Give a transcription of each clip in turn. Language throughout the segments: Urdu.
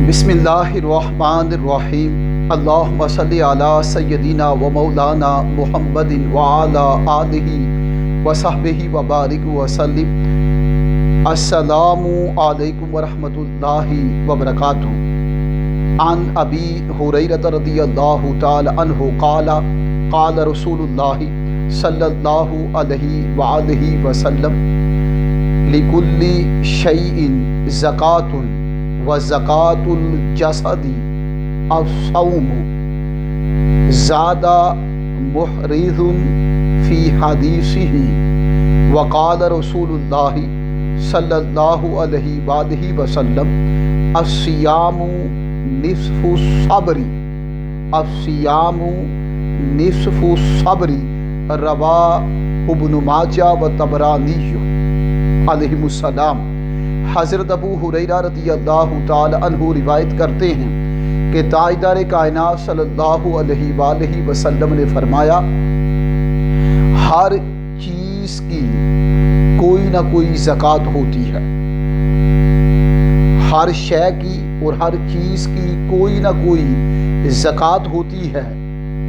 بسم اللہ الرحمن الرحیم۔ اللہم صلی علی سیدنا و مولانا محمد وعلی آلہ وصحبہ وبارک وسلم۔ السلام علیکم ورحمۃ اللہ وبرکاتہ۔ عن ابی ہریرہ رضی اللہ تعالی عنہ قال قال رسول اللہ صلی اللہ علیہ وآلہ وسلم لکل شیء زکاۃ وزکاۃ الجسد الصوم زاد محرز فی حدیثہ وقال رسول اللہ صلی اللہ علیہ وآلہ وسلم الصیام نصف الصبر الصیام نصف الصبر رواہ ابن ماجہ و طبرانی علیہ السلام۔ حضرت ابو ہریرہ رضی اللہ تعالی عنہ روایت کرتے ہیں کہ تاجدار کائنات صلی اللہ علیہ وآلہ وسلم نے فرمایا، ہر چیز کی کوئی نہ کوئی زکوٰۃ ہوتی ہے، ہر شے کی اور ہر چیز کی کوئی نہ کوئی زکوٰۃ ہوتی ہے،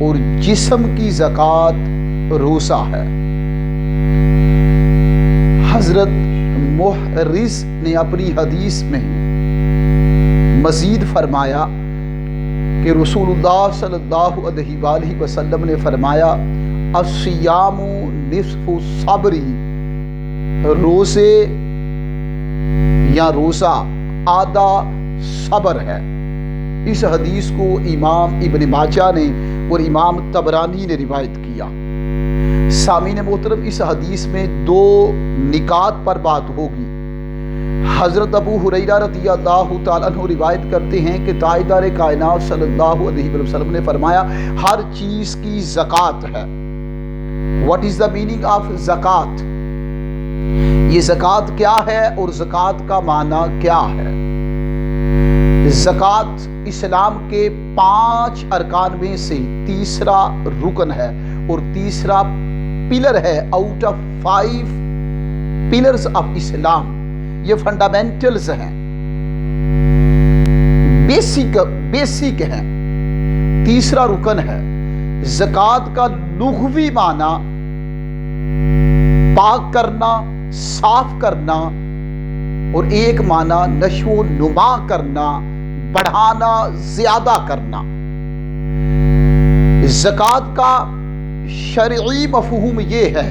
اور جسم کی زکوٰۃ روزہ ہے۔ حضرت محرز نے اپنی حدیث میں مزید فرمایا کہ رسول اللہ صلی اللہ علیہ وآلہ وسلم نے فرمایا الصیام نصف الصبر، روزے یا روزہ آدھا صبر ہے۔ اس حدیث کو امام ابن ماجہ نے اور امام طبرانی نے روایت کیا۔ سامعین محترم، اس حدیث میں دو نکات پر بات ہوگی۔ حضرت ابو ہریرہ رضی اللہ تعالیٰ عنہ روایت کرتے ہیں کہ تاجدار کائنات صلی اللہ علیہ وسلم نے فرمایا ہر چیز کی زکوٰۃ ہے۔ What is the meaning of زکوٰۃ؟ یہ زکوٰۃ کیا ہے اور زکوٰۃ کا معنی کیا ہے؟ زکوٰۃ اسلام کے 5 ارکان میں سے تیسرا رکن ہے اور تیسرا پلر ہے آؤٹ آف 5 پلرز آف اسلام۔ یہ فنڈامنٹلز ہیں، بیسک ہیں، تیسرا رکن ہے۔ زکوٰۃ کا لغوی معنی پاک کرنا، صاف کرنا، اور ایک معنی نشو و نما کرنا، بڑھانا، زیادہ کرنا۔ زکوٰۃ کا شرعی مفہوم یہ ہے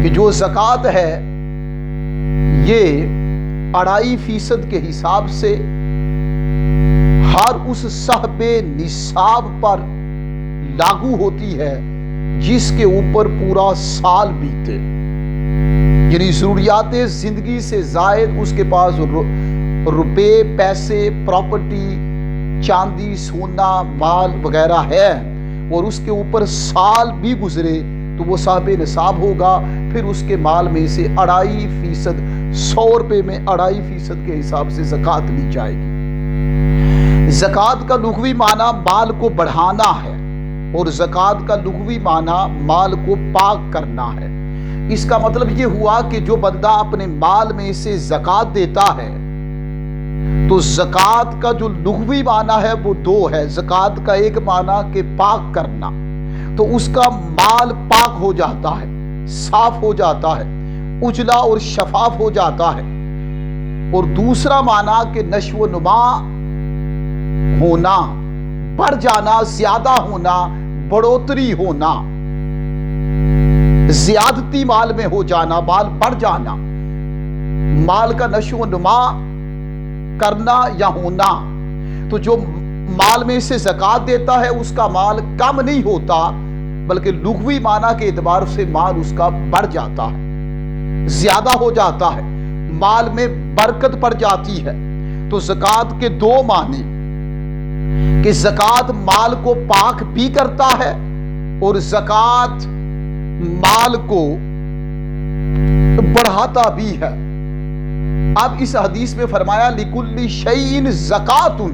کہ جو زکوٰۃ ہے یہ 2.5% کے حساب سے ہر اس صاحب نصاب پر لاگو ہوتی ہے جس کے اوپر پورا سال بیتے، یعنی ضروریات زندگی سے زائد اس کے پاس روپے، پیسے، پراپرٹی، چاندی، سونا، مال وغیرہ ہے، اور اس کے اوپر سال بھی گزرے تو وہ صاحب نصاب ہوگا۔ پھر اس کے مال میں سے 2.5%، 100 روپے میں 2.5% کے حساب سے زکوٰۃ لی جائے گی۔ زکوٰۃ کا لغوی معنی مال کو بڑھانا ہے، اور زکوٰۃ کا لغوی معنی مال کو پاک کرنا ہے۔ اس کا مطلب یہ ہوا کہ جو بندہ اپنے مال میں سے زکوٰۃ دیتا ہے تو زکوٰۃ کا جو لغوی معنی ہے وہ 2 ہے۔ زکوٰۃ کا ایک معنی کہ پاک کرنا، تو اس کا مال پاک ہو جاتا ہے، صاف ہو جاتا ہے، اجلا اور شفاف ہو جاتا ہے۔ اور دوسرا معنی کہ نشو و نما ہونا، بڑھ جانا، زیادہ ہونا، بڑھوتری ہونا، زیادتی مال میں ہو جانا، مال بڑھ جانا، مال کا نشو و نما کرنا یا ہونا۔ تو جو مال میں سے زکوٰۃ دیتا ہے اس کا مال کم نہیں ہوتا، بلکہ لغوی معنی کے اعتبار سے مال اس کا بڑھ جاتا ہے، زیادہ ہو جاتا ہے، مال میں برکت پڑ جاتی ہے۔ تو زکوٰۃ کے 2 معنی کہ زکوٰۃ مال کو پاک بھی کرتا ہے اور زکوٰۃ مال کو بڑھاتا بھی ہے۔ اب اس حدیث میں فرمایا لِكُلِّ شَيْءٍ زَكَاةٌ،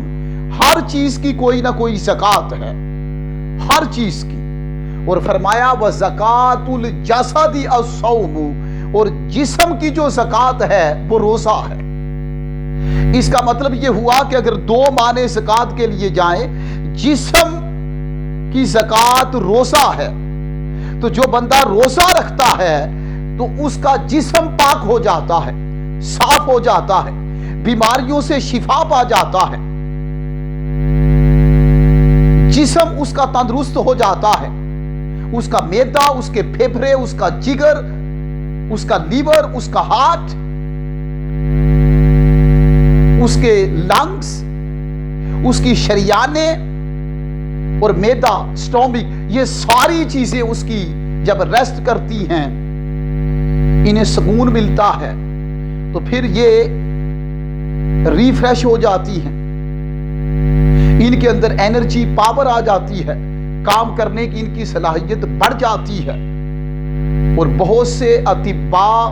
ہر چیز کی کوئی نہ کوئی زکوٰۃ ہے، ہر چیز کی۔ اور فرمایا وَزَكَاةُ الْجَسَدِ الصَّوْمُ، اور جسم کی جو زکوٰۃ ہے وہ روزہ ہے۔ اس کا مطلب یہ ہوا کہ اگر دو معنی زکوٰۃ کے لیے جائیں، جسم کی زکوٰۃ روزہ ہے، تو جو بندہ روزہ رکھتا ہے تو اس کا جسم پاک ہو جاتا ہے، صاف ہو جاتا ہے، بیماریوں سے شفا پا جاتا ہے، جسم اس کا تندرست ہو جاتا ہے، اس کا معدہ، اس کے پھیپھڑے، اس کا جگر، اس کا لیور، اس کا ہارٹ، اس کے لنگز، اس کی شریانیں اور معدہ، سٹومک، یہ ساری چیزیں اس کی جب ریسٹ کرتی ہیں، انہیں سکون ملتا ہے، تو پھر یہ ریفریش ہو جاتی ہیں، ان کے اندر انرجی، پاور آ جاتی ہے، کام کرنے کی ان کی صلاحیت بڑھ جاتی ہے۔ اور بہت سے اطباء،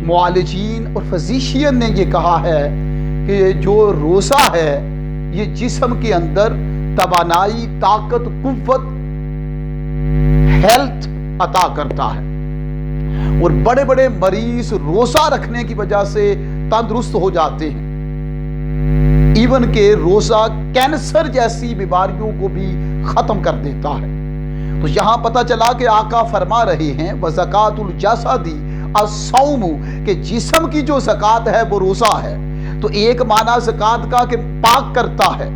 معالجین اور فزیشین نے یہ کہا ہے کہ جو روزہ ہے یہ جسم کے اندر توانائی، طاقت، قوت، ہیلتھ عطا کرتا ہے، اور بڑے بڑے مریض روزہ رکھنے کی وجہ سے تندرست ہو جاتے ہیں۔ ایون کہ روزہ کینسر جیسی بیماریوں کو بھی ختم کر دیتا ہے۔ تو یہاں پتہ چلا کہ آقا فرما رہے ہیں وَزَكَاةُ الْجَسَدِ الصَّوْمُ، کہ جسم کی جو زکوٰۃ ہے وہ روزہ ہے۔ تو ایک معنی زکوٰۃ کا کہ پاک کرتا ہے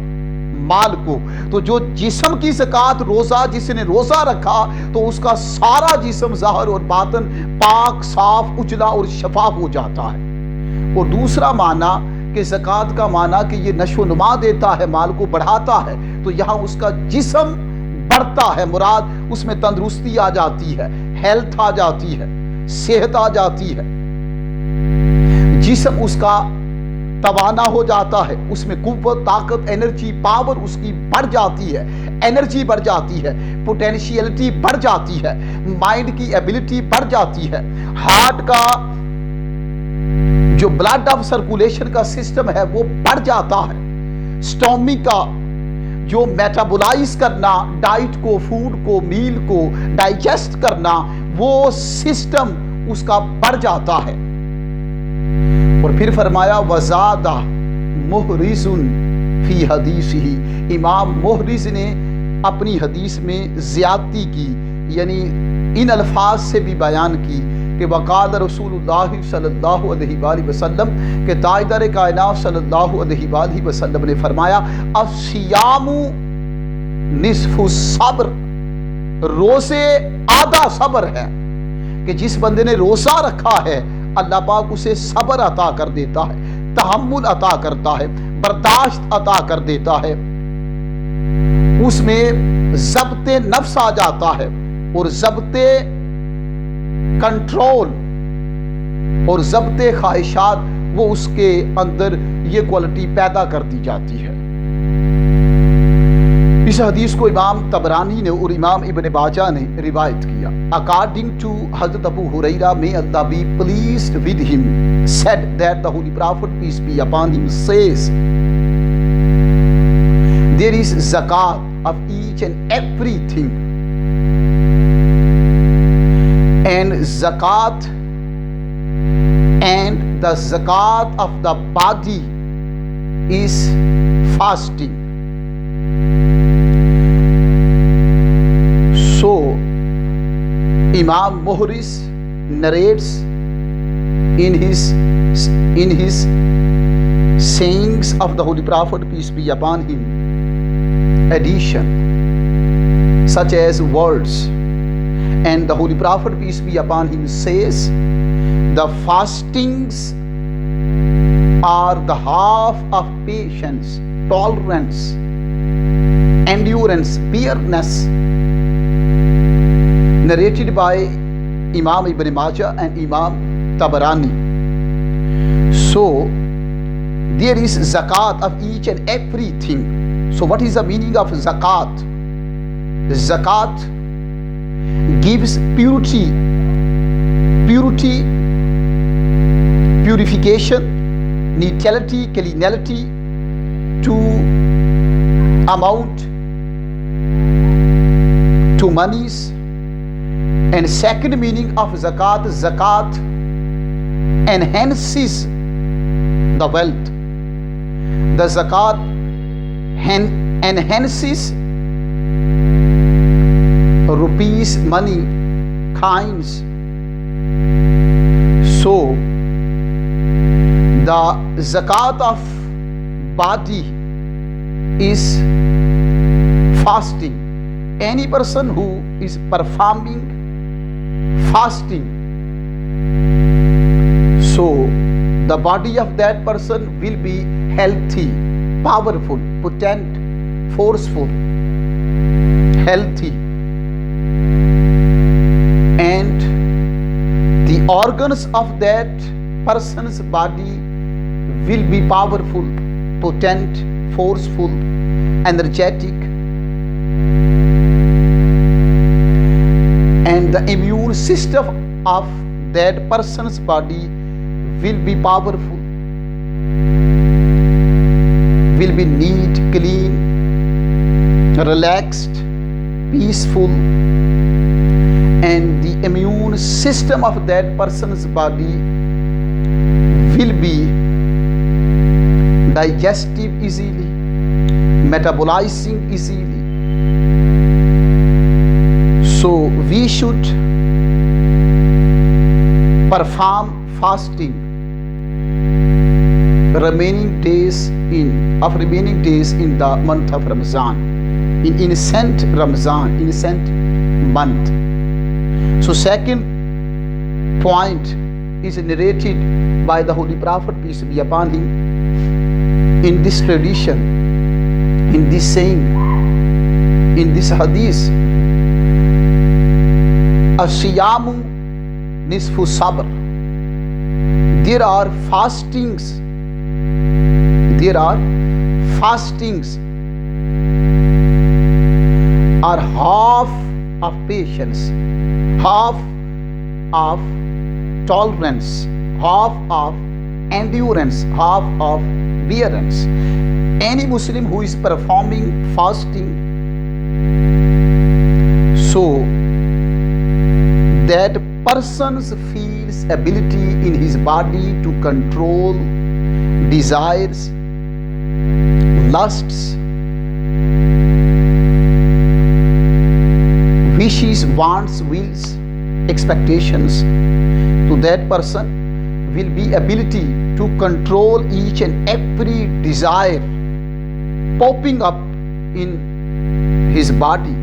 مال کو، تو جو جسم کی زکوٰۃ روزہ، جس نے روزہ رکھا تو اس کا سارا جسم ظاہر اور باطن پاک، صاف، اجلا اور شفاف ہو جاتا ہے۔ اور دوسرا معنی کہ زکوٰۃ کا معنی کہ یہ نشو و نما دیتا ہے، مال کو بڑھاتا ہے، تو یہاں اس کا جسم بڑھتا ہے، مراد اس میں تندرستی آ جاتی ہے، ہیلتھ آ جاتی ہے، صحت آ جاتی ہے، جسم اس کا توانا ہو جاتا ہے، اس میں قوت، طاقت، انرجی، پاور اس کی بڑھ جاتی ہے، انرجی بڑھ جاتی ہے، پوٹینشیلٹی بڑھ جاتی ہے، مائنڈ کی ایبلٹی بڑھ جاتی ہے، ہارٹ کا جو بلڈ آف سرکولیشن کا سسٹم ہے وہ بڑھ جاتا ہے، سٹومک کا جو میٹابولائز کرنا، ڈائٹ کو، فوڈ کو، میل کو ڈائجسٹ کرنا، وہ سسٹم اس کا بڑھ جاتا ہے۔ اور پھر فرمایا وَزَادَ مُحْرِزٌ فِي حَدِيثِهِ، امام محرز نے اپنی حدیث میں زیادتی کی، یعنی ان الفاظ سے بھی بیان کی کہ وقال رسول اللہ صلی اللہ علیہ وآلہ وسلم، کہ تاجدار کائنات صلی اللہ علیہ وآلہ وسلم نے فرمایا الصیام نصف الصبر، روزے آدھا صبر ہے، کہ جس بندے نے روزہ رکھا ہے اللہ پاک اسے صبر عطا کر دیتا ہے، تحمل عطا کرتا ہے، برداشت عطا کر دیتا ہے، اس میں ضبط نفس آ جاتا ہے، اور ضبط کنٹرول اور ضبط خواہشات وہ اس کے اندر یہ کوالٹی پیدا کر دی جاتی ہے۔ اس حدیث کو امام طبرانی نے اور امام ابن ماجہ نے روایت کیا۔ According to Hazrat Abu Hurairah, may Allah be pleased with him, said that the Holy Prophet, peace be upon him, says, there is zakat of each and everything, and zakat and the zakat of the body is fasting. So Imam Muhriz narrates in his sayings of the Holy Prophet, peace be upon him, addition such as words, and the Holy Prophet, peace be upon him, says the fastings are the half of patience, tolerance, endurance, bearness, narrated by Imam Ibn Majah and Imam Tabarani. So there is zakat of each and everything. So what is the meaning of zakat? Zakat gives purity, purification, neutrality, cleanality to amount, to monies. And second meaning of zakat, zakat enhances the wealth. The zakat enhances rupees, money, kinds. So the zakat of body is fasting. Any person who is performing fasting, so the body of that person will be healthy, powerful, potent, forceful, healthy, and the organs of that person's body will be powerful, potent, forceful, energetic, and the immune system of that person's body will be powerful, will be neat, clean, relaxed, peaceful, and the immune system of that person's body will be digestive easily, metabolizing easily. So we should perform fasting remaining days in the month of Ramadan, in innocent Ramadan, innocent month. So second point is narrated by the Holy Prophet, peace be upon him, in this tradition, in this saying, in this hadith: As-siyamu nisfu sabr. There are fastings are half of patience, half of tolerance, half of endurance, half of bearance. Any Muslim who is performing fasting, so that person feels ability in his body to control desires, lusts, wishes, wants, wills, expectations. To that person will be ability to control each and every desire popping up in his body.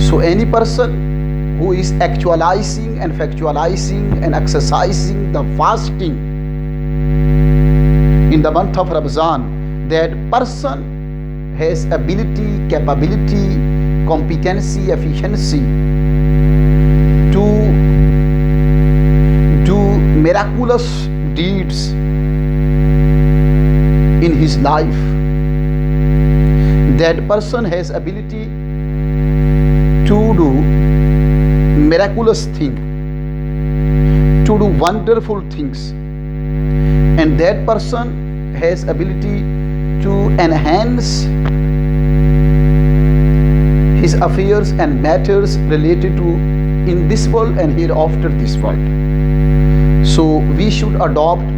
So any person who is actualizing and factualizing and exercising the fasting in the month of Ramadan, that person has ability, capability, competency, efficiency to do miraculous deeds in his life. That person has ability to do miraculous things, to do wonderful things, and that person has ability to enhance his affairs and matters related to in this world and hereafter this world. So we should adopt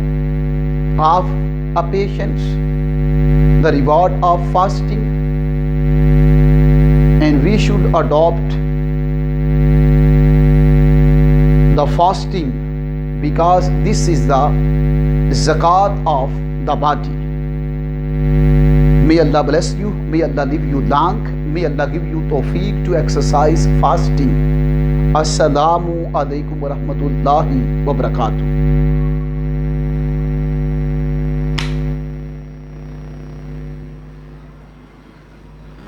of a patience, the reward of fasting, and we should adopt the fasting because this is the zakat of the body. May Allah bless you, may Allah live you long, may Allah give you tawfiq to exercise fasting. Assalamu alaikum wa rahmatullahi wa barakatuh.